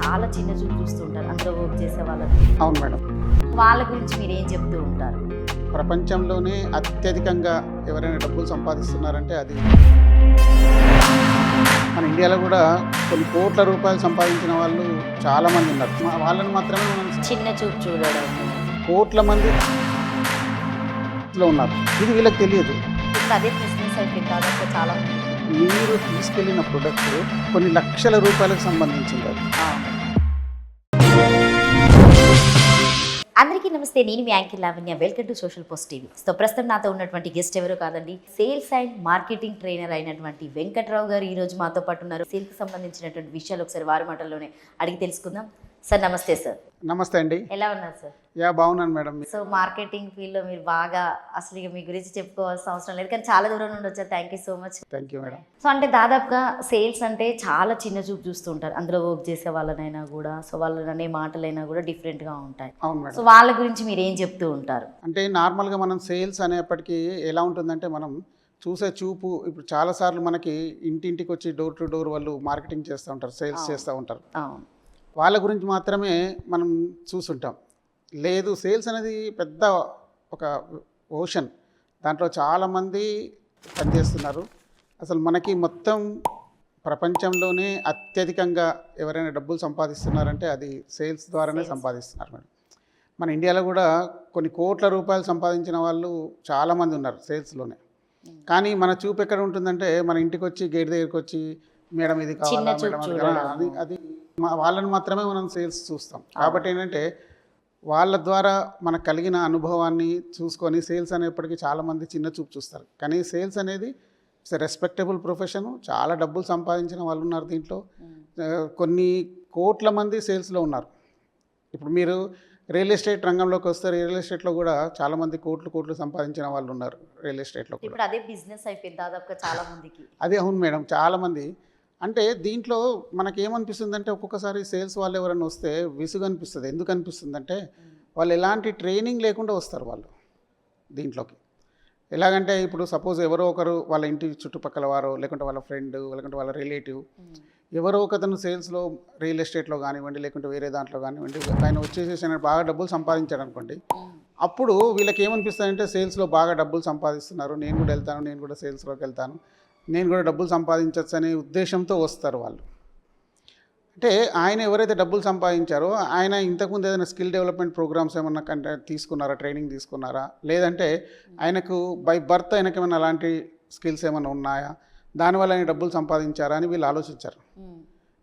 చాలా చిన్న చూపు చూస్తుంటారు అందులో వర్క్ చేసే వాళ్ళని. అవును మేడం. వాళ్ళ గురించి మీరు ఏం చెప్తూ ఉంటారు? ప్రపంచంలోనే అత్యధికంగా ఎవరైనా డబ్బులు సంపాదిస్తున్నారంటే అది మన ఇండియాలో కూడా కొన్ని కోట్ల రూపాయలు సంపాదించిన వాళ్ళు చాలామంది ఉన్నారు. వాళ్ళని మాత్రమే మనం చిన్న చూపు చూడడం. కోట్ల మంది లో ఉన్నారు. ఇది వీళ్ళకి తెలియదు. ఇప్పుడు అదే బిజినెస్ అయిపోయింది దాదాపు చాలా మంది. మీరు తీసుకెళ్లిన ప్రొడక్ట్ కొన్ని లక్షల రూపాయలకు సంబంధించింది అది. అందరికీ నమస్తే, నేను మీ anchor Lavanya. Welcome to social post TV. So ప్రస్తుతం నాతో ఉన్నటువంటి గెస్ట్ ఎవరో కాదండి, సేల్స్ అండ్ మార్కెటింగ్ ట్రైనర్ అయినటువంటి వెంకట్రావు గారు ఈ రోజు మాతో పాటు ఉన్నారు. సేల్కి సంబంధించినటువంటి విషయాలు ఒకసారి వారి మాటల్లోనే అడిగి తెలుసుకుందాం. సార్ నమస్తే. సార్ నమస్తే అండి. ఎలా ఉన్నారు సార్? బాగున్నాను మేడం. సో మార్కెటింగ్ ఫీల్డ్లో మీరు బాగా, అసలు ఇక మీ గురించి చెప్పుకోవాల్సిన అవసరం లేదు, కానీ చాలా దూరం నుండి వచ్చారు. Thank you so much. Thank you madam. So అంటే దాదాపుగా సేల్స్ అంటే చాలా చిన్న చూపు చూస్తుంటారు అందులో వర్క్ చేసే వాళ్ళనైనా కూడా. సో వాళ్ళు అనే మాటలైనా కూడా డిఫరెంట్గా ఉంటాయి. అవును మేడం. సో వాళ్ళ గురించి మీరు ఏం చెప్తూ ఉంటారు? అంటే నార్మల్గా మనం సేల్స్ అనేప్పటికీ ఎలా ఉంటుందంటే, మనం చూసే చూపు ఇప్పుడు చాలాసార్లు మనకి ఇంటింటికి వచ్చి డోర్ టు డోర్ వాళ్ళు మార్కెటింగ్ చేస్తూ ఉంటారు, సేల్స్ చేస్తూ ఉంటారు. వాళ్ళ గురించి మాత్రమే మనం చూసుంటాం. లేదు, సేల్స్ అనేది పెద్ద ఒక ఓషన్, దాంట్లో చాలామంది పనిచేస్తున్నారు. అసలు మనకి మొత్తం ప్రపంచంలోనే అత్యధికంగా ఎవరైనా డబ్బులు సంపాదిస్తున్నారంటే అది సేల్స్ ద్వారానే సంపాదిస్తున్నారు మేడం. మన ఇండియాలో కూడా కొన్ని కోట్ల రూపాయలు సంపాదించిన వాళ్ళు చాలామంది ఉన్నారు సేల్స్లోనే. కానీ మన చూపు ఎక్కడ ఉంటుందంటే, మన ఇంటికి వచ్చి గేట్ దగ్గరికి వచ్చి మేడం ఇది కావాలా, మేడం అది వాళ్ళని మాత్రమే మనం సేల్స్ చూస్తాం. కాబట్టి ఏంటంటే వాళ్ళ ద్వారా మనకు కలిగిన అనుభవాన్ని చూసుకొని సేల్స్ అనేప్పటికీ చాలామంది చిన్న చూపు చూస్తారు. కానీ సేల్స్ అనేది ఇట్స్ రెస్పెక్టబుల్ ప్రొఫెషను. చాలా డబ్బులు సంపాదించిన వాళ్ళు ఉన్నారు దీంట్లో. కొన్ని కోట్ల మంది సేల్స్లో ఉన్నారు. ఇప్పుడు మీరు రియల్ ఎస్టేట్ రంగంలోకి వస్తే రియల్ ఎస్టేట్లో కూడా చాలామంది కోట్లు సంపాదించిన వాళ్ళు ఉన్నారు రియల్ ఎస్టేట్లో కూడా. ఇప్పుడు అదే బిజినెస్ అయిపోయింది దాదాపుగా చాలా మందికి. అదే, అవును మేడం, చాలామంది. అంటే దీంట్లో మనకేమనిపిస్తుంది అంటే, ఒక్కొక్కసారి సేల్స్ వాళ్ళు ఎవరైనా వస్తే విసుగు అనిపిస్తుంది. ఎందుకు అనిపిస్తుంది అంటే, వాళ్ళు ఎలాంటి ట్రైనింగ్ లేకుండా వస్తారు వాళ్ళు దీంట్లోకి. ఎలాగంటే ఇప్పుడు సపోజ్ ఎవరో ఒకరు వాళ్ళ ఇంటి చుట్టుపక్కల వారో, లేకుంటే వాళ్ళ ఫ్రెండ్, లేకుంటే వాళ్ళ రిలేటివ్ ఎవరో ఒకతను సేల్స్లో రియల్ ఎస్టేట్లో కానివ్వండి, లేకుంటే వేరే దాంట్లో కానివ్వండి, ఆయన వచ్చేసేసి బాగా డబ్బులు సంపాదించాడు అనుకోండి. అప్పుడు వీళ్ళకి ఏమనిపిస్తుందంటే, సేల్స్లో బాగా డబ్బులు సంపాదిస్తున్నారు, నేను కూడా వెళ్తాను, నేను కూడా సేల్స్లోకి వెళ్తాను, నేను కూడా డబ్బులు సంపాదించవచ్చు అనే ఉద్దేశంతో వస్తారు వాళ్ళు. అంటే ఆయన ఎవరైతే డబ్బులు సంపాదించారో ఆయన ఇంతకుముందు ఏదైనా స్కిల్ డెవలప్మెంట్ ప్రోగ్రామ్స్ ఏమన్నా తీసుకున్నారా, ట్రైనింగ్ తీసుకున్నారా, లేదంటే ఆయనకు బై బర్త్ ఆయనకి ఏమైనా అలాంటి స్కిల్స్ ఏమైనా ఉన్నాయా, దానివల్ల ఆయన డబ్బులు సంపాదించారా అని వీళ్ళు ఆలోచించారు.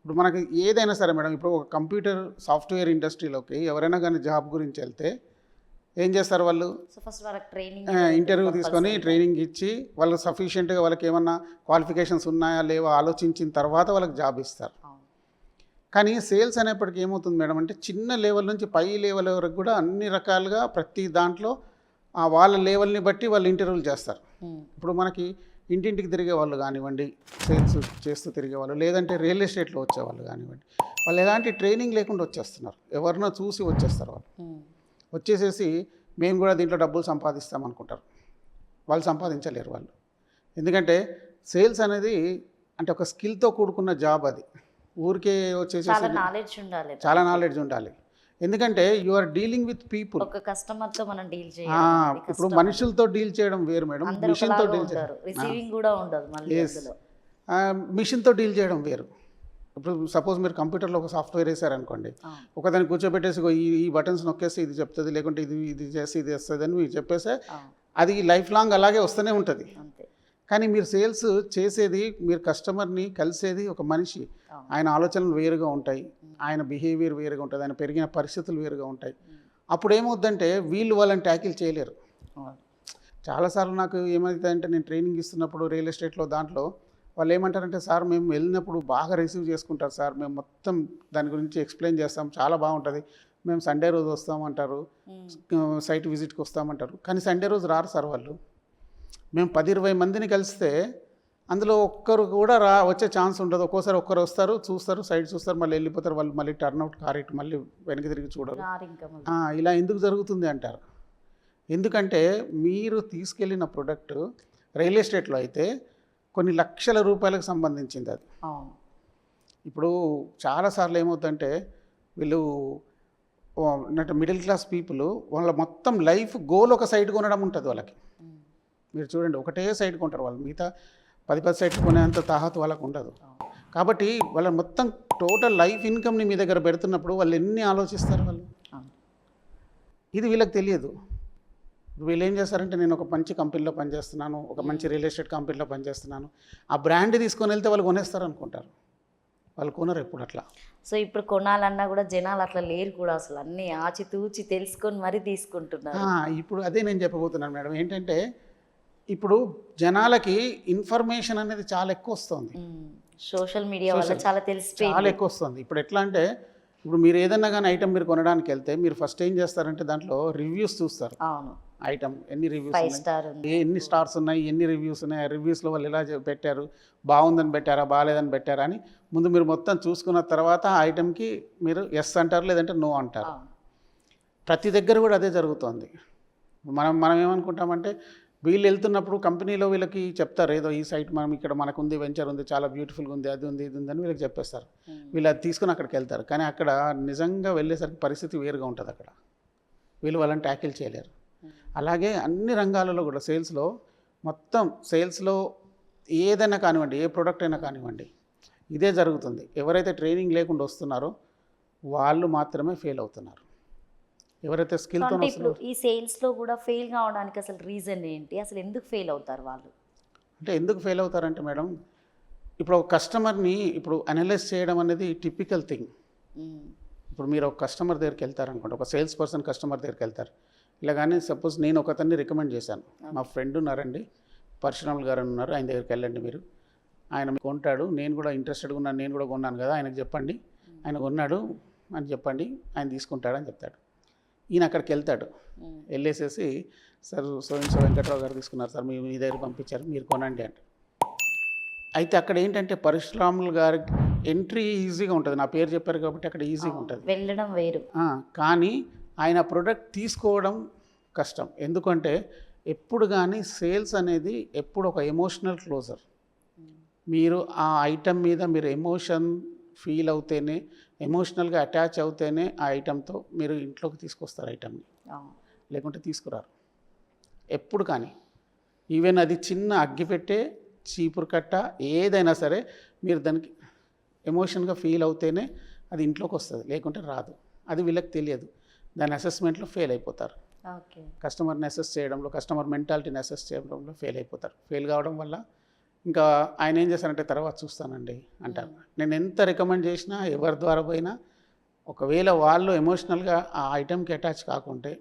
ఇప్పుడు మనకి ఏదైనా సరే మేడం, ఇప్పుడు ఒక కంప్యూటర్ సాఫ్ట్వేర్ ఇండస్ట్రీలోకి ఎవరైనా కానీ జాబ్ గురించి వెళ్తే ఏం చేస్తారు వాళ్ళు? ఫస్ట్ వాళ్ళకి ట్రైనింగ్, ఇంటర్వ్యూ తీసుకొని ట్రైనింగ్ ఇచ్చి వాళ్ళకి సఫిషియెంట్గా వాళ్ళకి ఏమన్నా క్వాలిఫికేషన్స్ ఉన్నాయా లేవా ఆలోచించిన తర్వాత వాళ్ళకి జాబ్ ఇస్తారు. కానీ సేల్స్ అనేప్పటికీ ఏమవుతుంది మేడం అంటే, చిన్న లెవెల్ నుంచి పై లెవెల్ వరకు కూడా అన్ని రకాలుగా ప్రతి దాంట్లో వాళ్ళ లెవెల్ని బట్టి వాళ్ళు ఇంటర్వ్యూలు చేస్తారు. ఇప్పుడు మనకి ఇంటింటికి తిరిగే వాళ్ళు కానివ్వండి, సేల్స్ చేస్తూ తిరిగే వాళ్ళు, లేదంటే రియల్ ఎస్టేట్లో వచ్చేవాళ్ళు కానివ్వండి, వాళ్ళు ఎలాంటి ట్రైనింగ్ లేకుండా వచ్చేస్తున్నారు. ఎవరినో చూసి వచ్చేస్తారు వాళ్ళు. వచ్చేసేసి మేము కూడా దీంట్లో డబ్బులు సంపాదిస్తాం అనుకుంటారు. వాళ్ళు సంపాదించలేరు వాళ్ళు. ఎందుకంటే సేల్స్ అనేది అంటే ఒక స్కిల్తో కూడుకున్న జాబ్. అది ఊరికే వచ్చేసి చాలా నాలెడ్జ్ ఉండాలి. ఎందుకంటే you are dealing with people. ఒక కస్టమర్తో మనం డీల్ చేయాలి. ఇప్పుడు మనుషులతో డీల్ చేయడం వేరు మేడం, మిషన్తో డీల్ చేయడం, మిషన్తో డీల్ చేయడం వేరు. ఇప్పుడు సపోజ్ మీరు కంప్యూటర్లో ఒక సాఫ్ట్వేర్ వేసారనుకోండి, ఒకదాన్ని కూర్చోబెట్టేసి ఈ బటన్స్ నొక్కేసి ఇది చెప్తుంది, లేకుంటే ఇది చేసి ఇది వస్తుంది అని మీరు చెప్పేస్తే అది లైఫ్ లాంగ్ అలాగే వస్తూనే ఉంటుంది. కానీ మీరు సేల్స్ చేసేది, మీరు కస్టమర్ని కలిసేది ఒక మనిషి. ఆయన ఆలోచనలు వేరుగా ఉంటాయి, ఆయన బిహేవియర్ వేరుగా ఉంటుంది, ఆయన పెరిగిన పరిస్థితులు వేరుగా ఉంటాయి. అప్పుడు ఏమవుద్దంటే వీళ్ళు వాళ్ళని ట్యాకిల్ చేయలేరు. చాలాసార్లు నాకు ఏమవుతుందంటే, నేను ట్రైనింగ్ ఇస్తున్నప్పుడు రియల్ ఎస్టేట్లో దాంట్లో వాళ్ళు ఏమంటారంటే, సార్ మేము వెళ్ళినప్పుడు బాగా రిసీవ్ చేసుకుంటారు సార్, మేము మొత్తం దాని గురించి ఎక్స్ప్లెయిన్ చేస్తాం, చాలా బాగుంటుంది, మేము సండే రోజు వస్తామంటారు, సైట్ విజిట్కి వస్తామంటారు. కానీ సండే రోజు రారు సార్ వాళ్ళు. మేము 10-20 మందిని కలిస్తే అందులో ఒక్కరు కూడా వచ్చే ఛాన్స్ ఉండదు. ఒక్కోసారి ఒక్కరు వస్తారు, చూస్తారు, సైట్ చూస్తారు, మళ్ళీ వెళ్ళిపోతారు. వాళ్ళు మళ్ళీ టర్న్అవుట్ కారెట్ మళ్ళీ వెనక్కి తిరిగి చూడరు. ఇలా ఎందుకు జరుగుతుంది అంటారు. ఎందుకంటే మీరు తీసుకెళ్ళిన ప్రొడక్ట్ రియల్ ఎస్టేట్లో అయితే కొన్ని లక్షల రూపాయలకు సంబంధించింది అది. ఇప్పుడు చాలాసార్లు ఏమవుతుందంటే వీళ్ళు మిడిల్ క్లాస్ పీపుల్ వాళ్ళ మొత్తం లైఫ్ గోల్ ఒక సైడ్ కొనడం ఉంటుంది వాళ్ళకి. మీరు చూడండి ఒకటే సైడ్ కొంటారు వాళ్ళు, మిగతా 10 సైడ్లు కొనేంత తాహతు వాళ్ళకు ఉండదు. కాబట్టి వాళ్ళ మొత్తం టోటల్ లైఫ్ ఇన్కమ్ని మీ దగ్గర పెడుతున్నప్పుడు వాళ్ళు ఎన్ని ఆలోచిస్తారు వాళ్ళు, ఇది వీళ్ళకి తెలియదు. వీళ్ళు ఏం చేస్తారంటే నేను ఒక మంచి కంపెనీలో పనిచేస్తున్నాను, ఒక మంచి రియల్ ఎస్టేట్ కంపెనీలో పనిచేస్తున్నాను, ఆ బ్రాండ్ తీసుకొని వెళ్తే వాళ్ళు కొనేస్తారు అనుకుంటారు. వాళ్ళు కొనరు ఎప్పుడు అట్లా. సో ఇప్పుడు కొనాలన్నా కూడా జనాలు అట్లా లేరు కూడా, అసలు అన్నీ ఆచితూచి తెలుసుకొని మరీ తీసుకుంటున్నారు. ఇప్పుడు అదే నేను చెప్పబోతున్నాను మేడం. ఏంటంటే ఇప్పుడు జనాలకి ఇన్ఫర్మేషన్ అనేది చాలా ఎక్కువ వస్తుంది, సోషల్ మీడియా వల్ల చాలా తెలిసిపోయింది, చాలా ఎక్కువ వస్తుంది. ఇప్పుడు ఎట్లా అంటే ఇప్పుడు మీరు ఏదన్నా కానీ ఐటమ్ మీరు కొనడానికి వెళ్తే మీరు ఫస్ట్ ఏం చేస్తారంటే దాంట్లో రివ్యూస్ చూస్తారు. అవును, ఐటమ్ ఎన్ని రివ్యూస్ 5 స్టార్ ఉంది, ఎన్ని స్టార్స్ ఉన్నాయి, ఎన్ని రివ్యూస్ ఉన్నాయి, ఆ రివ్యూస్లో వాళ్ళు ఎలా పెట్టారు, బాగుందని పెట్టారా బాగాలేదని పెట్టారా అని ముందు మీరు మొత్తం చూసుకున్న తర్వాత ఆ ఐటమ్కి మీరు ఎస్ అంటారు, లేదంటే నో అంటారు. ప్రతి దగ్గర కూడా అదే జరుగుతుంది. మనం ఏమనుకుంటామంటే వీళ్ళు వెళ్తున్నప్పుడు కంపెనీలో వీళ్ళకి చెప్తారు ఏదో ఈ సైట్ మనం ఇక్కడ మనకు ఉంది, వెంచర్ ఉంది, చాలా బ్యూటిఫుల్గా ఉంది, అది ఉంది, ఇది ఉందని వీళ్ళకి చెప్పేస్తారు. వీళ్ళు అది తీసుకుని అక్కడికి వెళ్తారు. కానీ అక్కడ నిజంగా వెళ్ళేసరికి పరిస్థితి వేరుగా ఉంటుంది. అక్కడ వీళ్ళు వాళ్ళని ట్యాకిల్ చేయలేరు. అలాగే అన్ని రంగాలలో కూడా సేల్స్లో ఏదైనా కానివ్వండి, ఏ ప్రోడక్ట్ అయినా కానివ్వండి, ఇదే జరుగుతుంది. ఎవరైతే ట్రైనింగ్ లేకుండా వస్తున్నారో వాళ్ళు మాత్రమే ఫెయిల్ అవుతున్నారు. ఎవరైతే స్కిల్తో ఇప్పుడు ఈ సేల్స్లో కూడా ఫెయిల్ కావడానికి అసలు రీజన్ ఏంటి, అసలు ఎందుకు ఫెయిల్ అవుతారు వాళ్ళు? అంటే ఎందుకు ఫెయిల్ అవుతారంటే మేడం, ఇప్పుడు ఒక కస్టమర్ని ఇప్పుడు అనలైజ్ చేయడం అనేది టిపికల్ థింగ్. ఇప్పుడు మీరు ఒక కస్టమర్ దగ్గరికి వెళ్తారనుకోండి, ఒక సేల్స్ పర్సన్ కస్టమర్ దగ్గరికి వెళ్తారు. ఇలా కానీ సపోజ్ నేను ఒకతన్ని రికమెండ్ చేశాను, మా ఫ్రెండ్ ఉన్నారండి పరశురాములు గారు ఉన్నారు, ఆయన దగ్గరికి వెళ్ళండి మీరు, ఆయన కొంటాడు, నేను కూడా ఇంట్రెస్టెడ్గా ఉన్నాను, నేను కూడా కొన్నాను కదా, ఆయనకు చెప్పండి, ఆయన కొన్నాడు అని చెప్పండి, ఆయన తీసుకుంటాడు అని చెప్తాడు. ఈయన అక్కడికి వెళ్తాడు, వెళ్ళేసేసి సార్ సో వెంకట్రావు గారు తీసుకున్నారు సార్, మీ దగ్గర పంపించారు, మీరు కొనండి అంటే. అయితే అక్కడ ఏంటంటే పరశురాములు గారికి ఎంట్రీ ఈజీగా ఉంటుంది, నా పేరు చెప్పారు కాబట్టి అక్కడ ఈజీగా ఉంటుంది, వెళ్ళడం వేరు. కానీ ఆయన ప్రొడక్ట్ తీసుకోవడం కష్టం. ఎందుకంటే ఎప్పుడు కానీ సేల్స్ అనేది ఎప్పుడు ఒక ఎమోషనల్ క్లోజర్. మీరు ఆ ఐటమ్ మీద మీరు ఎమోషన్ ఫీల్ అవుతేనే, ఎమోషనల్గా అటాచ్ అవుతేనే ఆ ఐటమ్తో మీరు ఇంట్లోకి తీసుకొస్తారు ఐటమ్ని, లేకుంటే తీసుకురారు ఎప్పుడు. కానీ ఈవెన్ అది చిన్న అగ్గిపెట్టే, చీపురు కట్ట, ఏదైనా సరే మీరు దానికి ఎమోషన్గా ఫీల్ అవుతేనే అది ఇంట్లోకి వస్తుంది, లేకుంటే రాదు. అది వీళ్ళకి తెలియదు. దాని అసెస్మెంట్లో ఫెయిల్ అయిపోతారు. కస్టమర్ని అసెస్ చేయడంలో, కస్టమర్ మెంటాలిటీని అసెస్ చేయడంలో ఫెయిల్ అయిపోతారు. ఫెయిల్ కావడం వల్ల ఇంకా ఆయన ఏం చేస్తారంటే తర్వాత చూస్తానండి అంటారు. నేను ఎంత రికమెండ్ చేసినా, ఎవరి ద్వారా పోయినా, ఒకవేళ వాళ్ళు ఎమోషనల్గా ఆ ఐటమ్కి అటాచ్ కాకుంటే,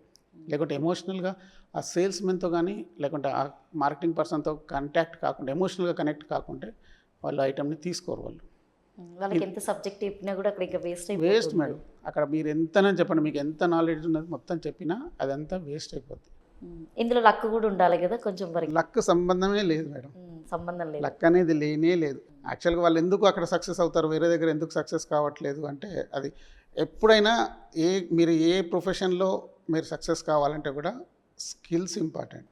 లేకుంటే ఎమోషనల్గా ఆ సేల్స్మెన్తో కానీ, లేకుంటే ఆ మార్కెటింగ్ పర్సన్తో కాంటాక్ట్ కాకుండా, ఎమోషనల్గా కనెక్ట్ కాకుంటే వాళ్ళు ఐటమ్ని తీసుకోరు. వాళ్ళకి ఎంత సబ్జెక్ట్ చెప్పినా కూడా అక్కడ ఇంకా వేస్ట్ మేడం. అక్కడ మీరు ఎంతనని చెప్పండి, మీకు ఎంత నాలెడ్జ్ ఉన్నది మొత్తం చెప్పినా అదంతా వేస్ట్ అయిపోద్ది. ఇందులో లక్ కూడా ఉండాలి కదా కొంచెం వరకు. లక్ సంబంధమే లేదు మేడం, సంబంధం లేదు, లక్ అనేది లేనే లేదు. యాక్చువల్గా వాళ్ళు ఎందుకు అక్కడ సక్సెస్ అవుతారు, వేరే దగ్గర ఎందుకు సక్సెస్ కావట్లేదు అంటే, అది ఎప్పుడైనా మీరు ఏ ప్రొఫెషన్లో మీరు సక్సెస్ కావాలంటే కూడా స్కిల్స్ ఇంపార్టెంట్.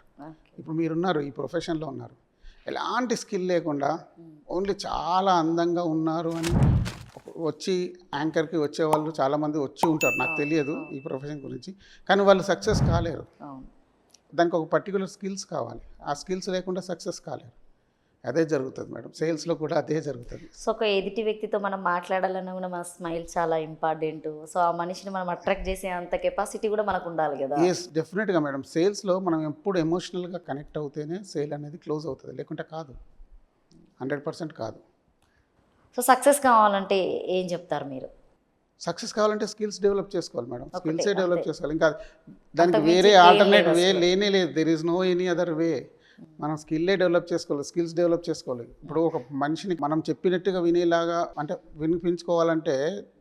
ఇప్పుడు మీరున్నారు, ఈ ప్రొఫెషన్లో ఉన్నారు, ఎలాంటి స్కిల్ లేకుండా ఓన్లీ చాలా అందంగా ఉన్నారు అని వచ్చి యాంకర్కి వచ్చేవాళ్ళు చాలామంది వచ్చి ఉంటారు, నాకు తెలియదు ఈ ప్రొఫెషన్ గురించి, కానీ వాళ్ళు సక్సెస్ కాలేరు. దానికి ఒక పర్టికులర్ స్కిల్స్ కావాలి, ఆ స్కిల్స్ లేకుండా సక్సెస్ కాలేరు. అదే జరుగుతుంది మేడం, సేల్స్లో కూడా అదే జరుగుతుంది. సో ఒక ఎదుటి వ్యక్తితో మనం మాట్లాడాలన్నా కూడా మన స్మైల్ చాలా ఇంపార్టెంట్. సో ఆ మనిషిని మనం అట్రాక్ట్ చేసే అంత కెపాసిటీ కూడా మనకు ఉండాలి కదా. ఎస్, డెఫినెట్గా మేడం. సేల్స్లో మనం ఎప్పుడు ఎమోషనల్గా కనెక్ట్ అవుతేనే సేల్ అనేది క్లోజ్ అవుతుంది, లేకుంటే కాదు, 100% కాదు. సో సక్సెస్ కావాలంటే ఏం చెప్తారు మీరు? సక్సెస్ కావాలంటే స్కిల్స్ డెవలప్ చేసుకోవాలి మేడం, స్కిల్సే డెవలప్ చేసుకోవాలి. ఇంకా దానికి వేరే ఆల్టర్నేట్ వే లేనే లేదు. There is no any other way. మనం స్కిల్లే డెవలప్ చేసుకోవాలి, స్కిల్స్ డెవలప్ చేసుకోవాలి. ఇప్పుడు ఒక మనిషిని మనం చెప్పినట్టుగా వినేలాగా అంటే వినిపించుకోవాలంటే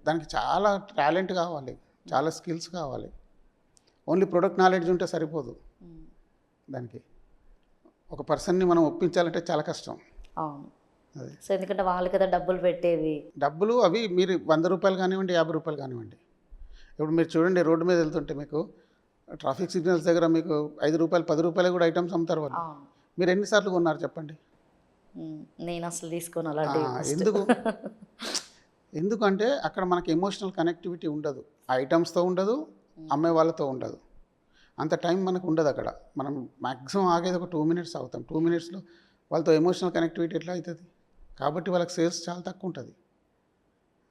దానికి చాలా టాలెంట్ కావాలి, చాలా స్కిల్స్ కావాలి. ఓన్లీ ప్రొడక్ట్ నాలెడ్జ్ ఉంటే సరిపోదు. దానికి ఒక పర్సన్ని మనం ఒప్పించాలంటే చాలా కష్టం. అవును, సో ఎందుకంటే వాళ్ళు కదా డబ్బులు పెట్టేది. డబ్బులు అవి మీరు 100 రూపాయలు కానివ్వండి, 50 రూపాయలు కానివ్వండి. ఇప్పుడు మీరు చూడండి, రోడ్డు మీద వెళ్తుంటే మీకు ట్రాఫిక్ సిగ్నల్స్ దగ్గర మీకు 5 రూపాయలు 10 రూపాయలు కూడా ఐటమ్స్ అమ్ముతారు వాళ్ళు. మీరు ఎన్నిసార్లు కొన్నారు చెప్పండి? నేను అసలు తీసుకోను అలాంటి. ఎందుకు? ఎందుకంటే అక్కడ మనకి ఎమోషనల్ కనెక్టివిటీ ఉండదు, ఐటమ్స్తో ఉండదు, అమ్మే వాళ్ళతో ఉండదు. అంత టైం మనకు ఉండదు అక్కడ. మనం మ్యాక్సిమం ఆగేది ఒక 2 మినిట్స్ అవుతాం. 2 మినిట్స్లో వాళ్ళతో ఎమోషనల్ కనెక్టివిటీ ఎట్లా అవుతుంది? కాబట్టి వాళ్ళకి సేల్స్ చాలా తక్కువ ఉంటుంది.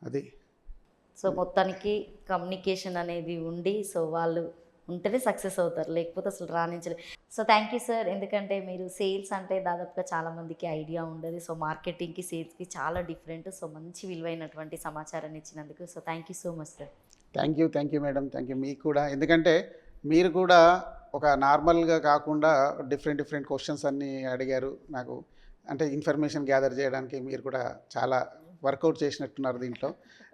అది సో మొత్తానికి కమ్యూనికేషన్ అనేది ఉండి సో వాళ్ళు ఉంటేనే సక్సెస్ అవుతారు, లేకపోతే అసలు రాణించలేదు. సో థ్యాంక్ యూ సార్, ఎందుకంటే మీరు సేల్స్ అంటే దాదాపుగా చాలామందికి ఐడియా ఉండదు. సో మార్కెటింగ్కి సేల్స్కి చాలా డిఫరెంట్. సో మంచి విలువైనటువంటి సమాచారాన్ని ఇచ్చినందుకు so thank you so much sir. Thank you madam, thank you మీకు కూడా. ఎందుకంటే మీరు కూడా ఒక నార్మల్గా కాకుండా డిఫరెంట్ క్వశ్చన్స్ అన్నీ అడిగారు నాకు. అంటే ఇన్ఫర్మేషన్ గ్యాదర్ చేయడానికి మీరు కూడా చాలా వర్కౌట్ చేసినట్టున్నారు దీంట్లో.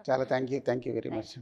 చాలా థ్యాంక్ యూ వెరీ మచ్.